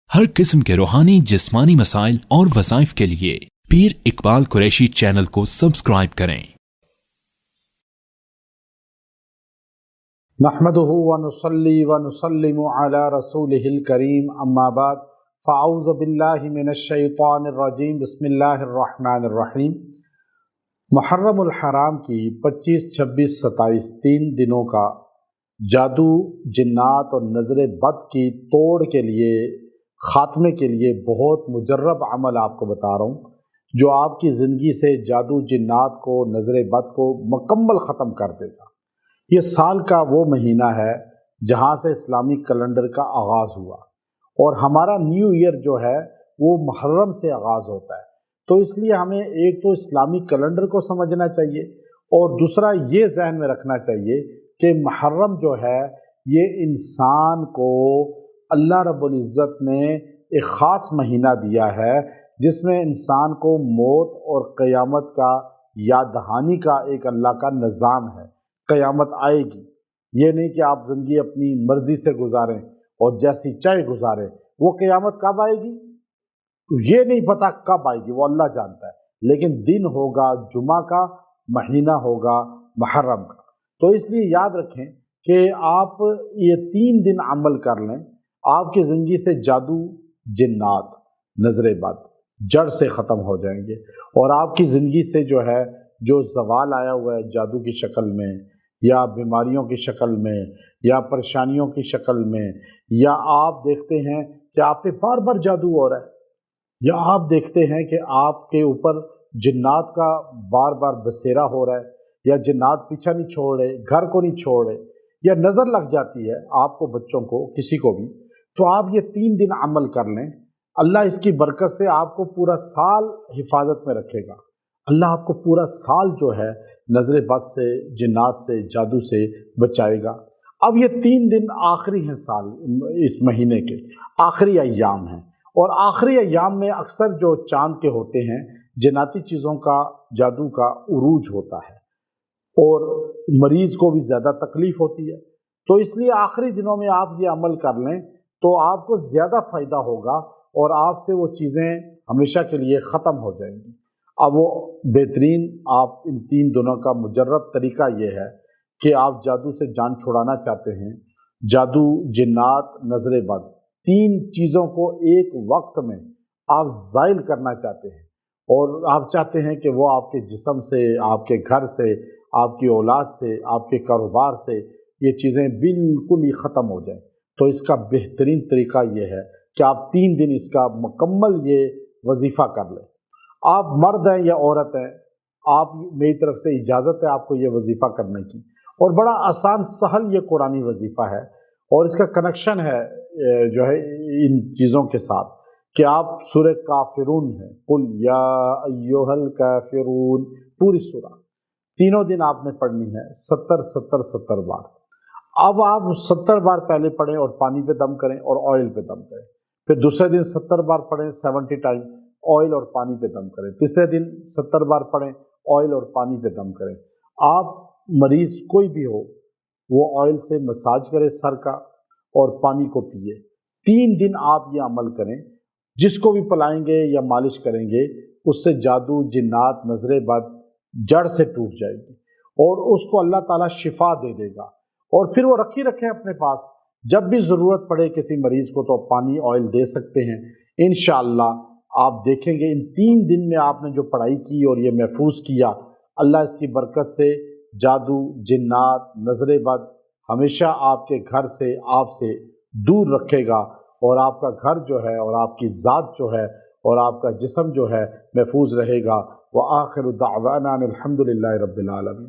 हर किस्म के रूहानी जिस्मानी मसाइल और वज़ाइफ के लिए पीर इकबाल कुरैशी चैनल को सब्सक्राइब करें। नहमदुहु व नुसल्ली व नुसल्लिमु अला रसूलिहिल करीम अम्मा बाद फ़अऊज़ु बिल्लाहि मिनश शैतानिर रजीम बिस्मिल्लाहिर रहमानिर रहीम। मुहर्रमुल हराम की 25, 26, 27 3 दिनों का जादू, जिन्नात और नज़र बद की तोड़ के लिए, ख़ात्मे के लिए बहुत मुजर्रब अमल आपको बता रहा हूँ, जो आपकी ज़िंदगी से जादू, जिन्नात को, नज़र बद को मुकम्मल ख़त्म कर देगा। ये साल का वो महीना है जहाँ से इस्लामी कैलेंडर का आगाज़ हुआ और हमारा न्यू ईयर जो है वो मुहर्रम से आगाज़ होता है। तो इसलिए हमें एक तो इस्लामी कैलेंडर को समझना चाहिए और दूसरा ये ज़हन में रखना चाहिए कि मुहर्रम जो है ये इंसान को अल्लाह रब्बुल इज़्ज़त ने एक ख़ास महीना दिया है जिसमें इंसान को मौत और क़यामत का याद दहानी का एक अल्लाह का निज़ाम है। क़यामत आएगी, ये नहीं कि आप ज़िंदगी अपनी मर्ज़ी से गुजारें और जैसी चाहे गुजारें। वो क़यामत कब आएगी तो ये नहीं पता कब आएगी, वो अल्लाह जानता है, लेकिन दिन होगा जुमा का, महीना होगा मुहर्रम का। तो इसलिए याद रखें कि आप ये 3 दिन अमल कर लें, आपकी ज़िंदगी से जादू, जिन्नात, नज़र बद जड़ से ख़त्म हो जाएंगे और आपकी ज़िंदगी से जो है जो ज़वाल आया हुआ है जादू की शक्ल में या बीमारियों की शक्ल में या परेशानियों की शक्ल में, या आप देखते हैं कि आप पे बार बार जादू हो रहा है, या आप देखते हैं कि आपके ऊपर जिन्नात का बार बार बसेरा हो रहा है, या जिन्नात पीछा नहीं छोड़ रहे, घर को नहीं छोड़ रहे, या नज़र लग जाती है आपको, बच्चों को, किसी को भी, तो आप ये 3 दिन अमल कर लें। अल्लाह इसकी बरकत से आपको पूरा साल हिफाजत में रखेगा। अल्लाह आपको पूरा साल जो है नज़र बद से, जिन्नात से, जादू से बचाएगा। अब ये 3 दिन आखिरी हैं साल, इस महीने के आखिरी अय्याम हैं और आखिरी अय्याम में अक्सर जो चांद के होते हैं जिन्नाती चीज़ों का, जादू का उरूज होता है और मरीज़ को भी ज़्यादा तकलीफ़ होती है। तो इसलिए आखिरी दिनों में आप ये अमल कर लें तो आपको ज़्यादा फ़ायदा होगा और आपसे वो चीज़ें हमेशा के लिए ख़त्म हो जाएंगी। अब वो बेहतरीन आप इन 3 दिनों का मुजर्रब तरीका ये है कि आप जादू से जान छुड़ाना चाहते हैं, जादू, जिन्नात, नज़र बद 3 चीज़ों को एक वक्त में आप ज़ाइल करना चाहते हैं और आप चाहते हैं कि वो आपके जिस्म से, आपके घर से, आपकी औलाद से, आपके कारोबार से ये चीज़ें बिल्कुल ही ख़त्म हो जाएं। तो इसका बेहतरीन तरीका ये है कि आप 3 दिन इसका मुकम्मल ये वजीफ़ा कर लें। आप मर्द हैं या औरत हैं, आप, मेरी तरफ से इजाज़त है आपको ये वजीफ़ा करने की और बड़ा आसान सहल ये कुरानी वजीफ़ा है और इसका कनेक्शन है जो है इन चीज़ों के साथ कि आप सूरह काफिरून है, कुल या अय्युहल काफिरून, पूरी सूरह तीनों दिन आपने पढ़नी है 70 बार। अब आप 70 बार पहले पढ़ें और पानी पे दम करें और ऑयल पे दम करें, फिर दूसरे दिन 70 बार पढ़ें 70 टाइम, ऑयल और पानी पे दम करें, तीसरे दिन 70 बार पढ़ें, ऑयल और पानी पे दम करें। आप मरीज़ कोई भी हो वो ऑयल से मसाज करें सर का और पानी को पिए। 3 दिन आप ये अमल करें, जिसको भी पिलाएंगे या मालिश करेंगे उससे जादू, जिन्नात, नज़र बद जड़ से टूट जाएगी और उसको अल्लाह ताला शिफा दे देगा। और फिर वो रखें अपने पास, जब भी ज़रूरत पड़े किसी मरीज़ को तो पानी, ऑयल दे सकते हैं। इंशाअल्लाह आप देखेंगे इन 3 दिन में आपने जो पढ़ाई की और ये महफूज किया, अल्लाह इसकी बरकत से जादू, जिन्नात, नज़र बद हमेशा आपके घर से, आपसे दूर रखेगा और आपका घर जो है और आपकी ज़ात जो है और आपका जिस्म जो है महफूज रहेगा। व आखिरु दावाना अनिल हम्दुलिल्लाहि रब्बिल आलमीन।